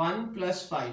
1 + 5۔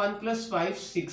1 + 5 6۔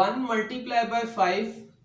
1 × 5،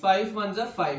5 × 1 = 5۔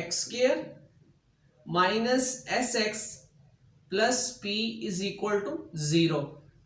x² - sx + p = 0۔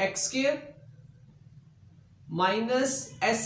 x² - s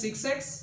6x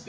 p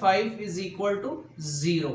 5 = 0۔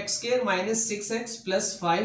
x² - 6x + 5،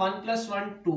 1 + 1 2۔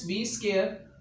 - b²،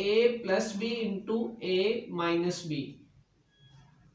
a + b × a - b۔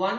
1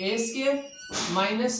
a²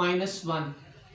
-1،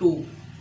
2۔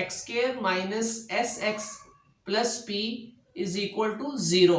x² - sx + p = 0۔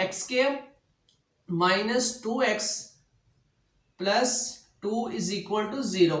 x² - 2x + 2 = 0۔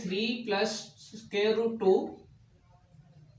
3 + √2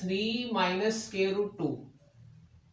3 - √2،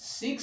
6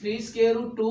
3 √2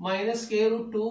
√2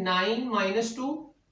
9 - 2،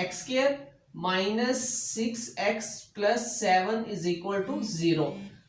x² - 6x + 7 = 0۔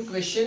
equation،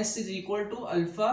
s = α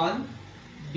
1, b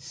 c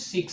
6.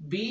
b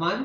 1,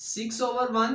6/1.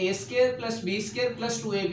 a² + b² + 2ab.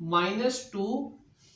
-2,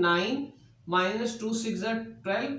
9 -2 6 12.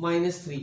-3.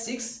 6,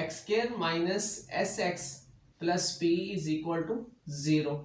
x² - sx + p = 0.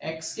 x² -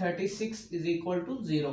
36 = 0.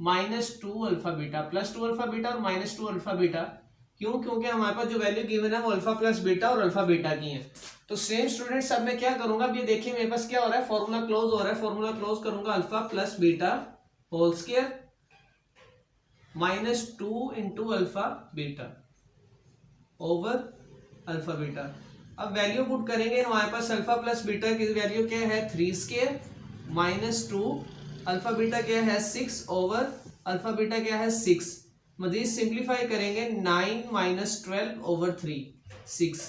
-2 alpha beta, +2 alpha beta और -2 alpha beta. क्यों? क्योंकि हमारे पास जो value given है वो alpha plus beta और alpha beta की है। तो सेम स्टूडेंट्स अब मैं क्या करूंगा, अब ये देखिए मेरे पास क्या हो रहा है, फॉर्मूला क्लोज हो रहा है। फॉर्मूला क्लोज करूंगा, alpha plus beta whole square -2 into alpha beta over alpha beta. अब वैल्यू पुट करेंगे, हमारे पास अल्फा प्लस बीटा की वैल्यू क्या है 3 स्क्वायर -2 अल्फा बीटा क्या है 6 ओवर अल्फा बीटा क्या है 6। मजीद सिंप्लीफाई करेंगे 9 - 12 ओवर 3 6।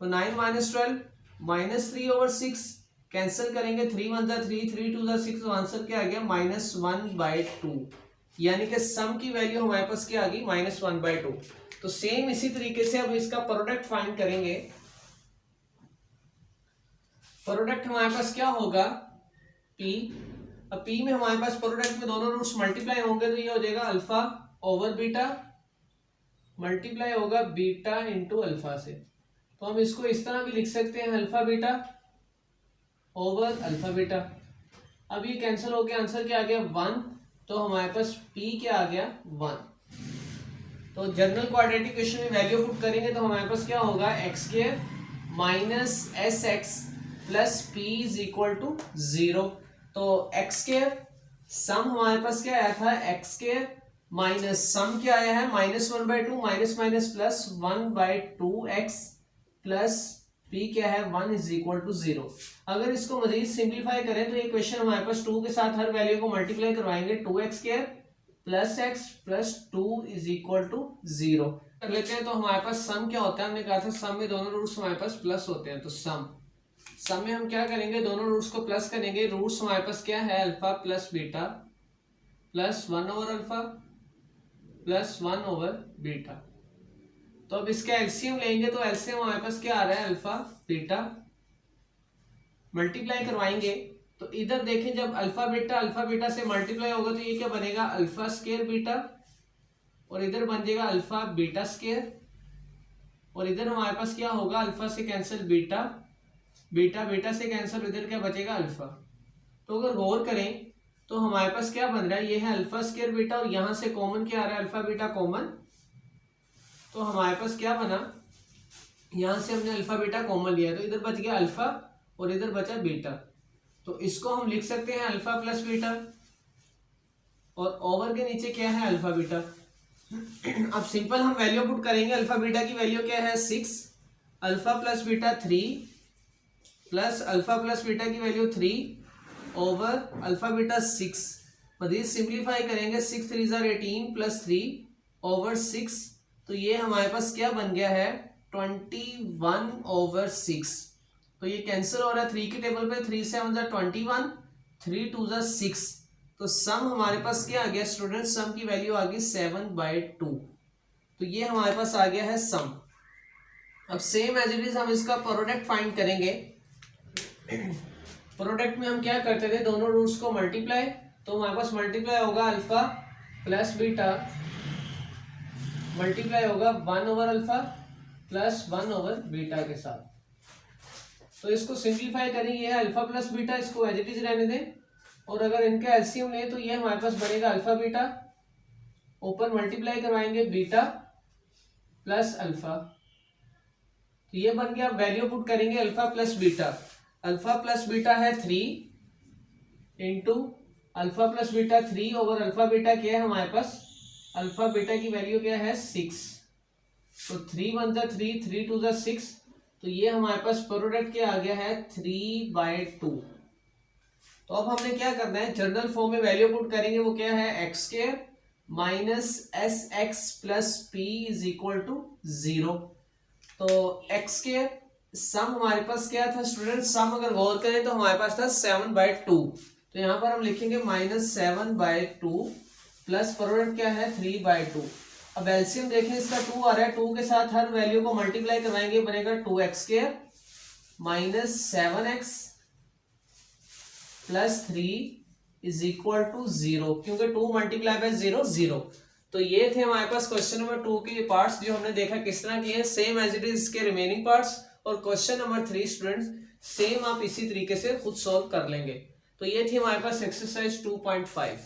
तो 9 - 12 -3 ओवर 6 कैंसिल करेंगे, 3 1 3 3 2 6। तो आंसर क्या आ गया -1/2, यानी कि सम की वैल्यू हमारे पास क्या आ गई -1/2। तो सेम इसी तरीके से अब इसका प्रोडक्ट फाइंड करेंगे। प्रोडक्ट हमारे पास क्या होगा P। अब P में हमारे पास प्रोडक्ट में दोनों रूट्स मल्टीप्लाई होंगे, तो ये हो जाएगा अल्फा ओवर बीटा मल्टीप्लाई होगा बीटा इंटू अल्फा से। तो हम इसको इस तरह भी लिख सकते हैं, alpha beta over alpha beta. अब ये कैंसिल हो गया, आंसर क्या आ गया 1। तो हमारे पास P क्या आ गया 1। तो जनरल क्वाड्रेटिक इक्वेशन में वैल्यू पुट करेंगे तो हमारे पास क्या होगा x² minus SX plus P is equal to 0। तो x² सम हमारे पास क्या आया था x² माइनस सम क्या आया है -1/2 minus minus plus 1/2x plus P क्या है 1 इज इक्वल टू 0। अगर इसको मजीद सिंप्लीफाई करें तो ये क्वेश्चन हमारे पास 2 के साथ हर वैल्यू को मल्टीप्लाई करवाएंगे, 2x² plus x plus 2 is equal to 0 कर लेते हैं। तो हमारे पास सम क्या होता है, हमने कहा था सम में दोनों रूट्स हमारे पास प्लस होते हैं। तो सम में हम क्या करेंगे, दोनों रूट्स को प्लस करेंगे। रूट्स हमारे पास क्या है alpha plus beta plus 1 over alpha plus 1 over beta. तो अब इसका एलसीएम लेंगे, तो एलसीएम हमारे पास क्या आ रहा है अल्फा बीटा मल्टीप्लाई करवाएंगे। तो इधर देखें जब अल्फा बीटा से मल्टीप्लाई होगा तो ये क्या बनेगा अल्फा स्क्वायर बीटा, और इधर बन जाएगा अल्फा बीटा स्क्वायर, और इधर हमारे पास क्या होगा अल्फा से कैंसिल बीटा बीटा से कैंसिल, इधर क्या बचेगा अल्फा। तो अगर गौर करें तो हमारे पास क्या बन रहा है, ये है अल्फा स्क्वायर बीटा और यहां से कॉमन क्या आ रहा है अल्फा बीटा कॉमन। तो हमारे पास क्या बना, यहां से हमने अल्फा बीटा कॉमन लिया तो इधर बच गया अल्फा और इधर बचा बीटा। तो इसको हम लिख सकते हैं अल्फा प्लस बीटा, और ओवर के नीचे क्या है अल्फा बीटा। अब सिंपल हम वैल्यू पुट करेंगे, अल्फा बीटा की वैल्यू क्या है 6, alpha plus beta 3 plus alpha plus beta की वैल्यू 3 ओवर अल्फा बीटा 6। मजीद सिंप्लीफाई करेंगे 6 3 18 प्लस 3 ओवर 6। तो ये हमारे पास क्या बन गया है 21 ओवर 6। तो ये कैंसिल हो रहा है 3 के टेबल पे, 3 7 21 3 2 6। तो सम हमारे पास क्या आ गया स्टूडेंट, सम की वैल्यू आ गई 7/2। तो ये हमारे पास आ गया है सम। अब सेम एज इट इज हम इसका प्रोडक्ट फाइंड करेंगे। प्रोडक्ट में हम क्या करते थे, दोनों रूट्स को मल्टीप्लाई। तो हमारे पास मल्टीप्लाई होगा अल्फा प्लस बीटा मल्टीप्लाई होगा 1 over alpha plus 1 over beta के साथ। तो इसको सिंप्लीफाई करेंगे, ये है अल्फा प्लस बीटा, इसको एज इट इज रहने दें। और अगर इनका एलसीएम लें तो ये हमारे पास बनेगा अल्फा बीटा, ऊपर मल्टीप्लाई करवाएंगे बीटा प्लस अल्फा। तो ये बन गया, वैल्यू पुट करेंगे alpha plus beta. Alpha plus beta है 3 into alpha plus beta 3 over alpha beta क्या है हमारे पास, अल्फा बीटा की वैल्यू क्या है 6। तो 3 1 3 3 2 6। तो ये हमारे पास प्रोडक्ट क्या आ गया है 3/2। तो अब हमने क्या करना है, जनरल फॉर्म में वैल्यू पुट करेंगे, वो क्या है x² minus SX plus P is equal to 0। तो x² सम हमारे पास क्या था स्टूडेंट, सम अगर गौर करें तो हमारे पास था 7/2। तो यहाँ पर हम लिखेंगे -7/2 प्लस प्रोडक्ट क्या है 3/2। अब एलसीएम देखें इसका 2 आ रहा है, 2 के साथ हर वैल्यू को मल्टीप्लाई करवाएंगे, बनेगा 2x² minus 7x plus 3 is equal to 0, क्योंकि 2 मल्टीप्लाई बाय 0 0। तो ये थे हमारे पास क्वेश्चन नंबर 2 के पार्ट्स जो हमने देखा किस तरह किए, सेम एज इट इज इसके रिमेनिंग पार्ट्स। और क्वेश्चन नंबर 3 स्टूडेंट्स सेम आप इसी तरीके से खुद सॉल्व कर लेंगे। तो ये थी हमारे पास एक्सरसाइज 2.5।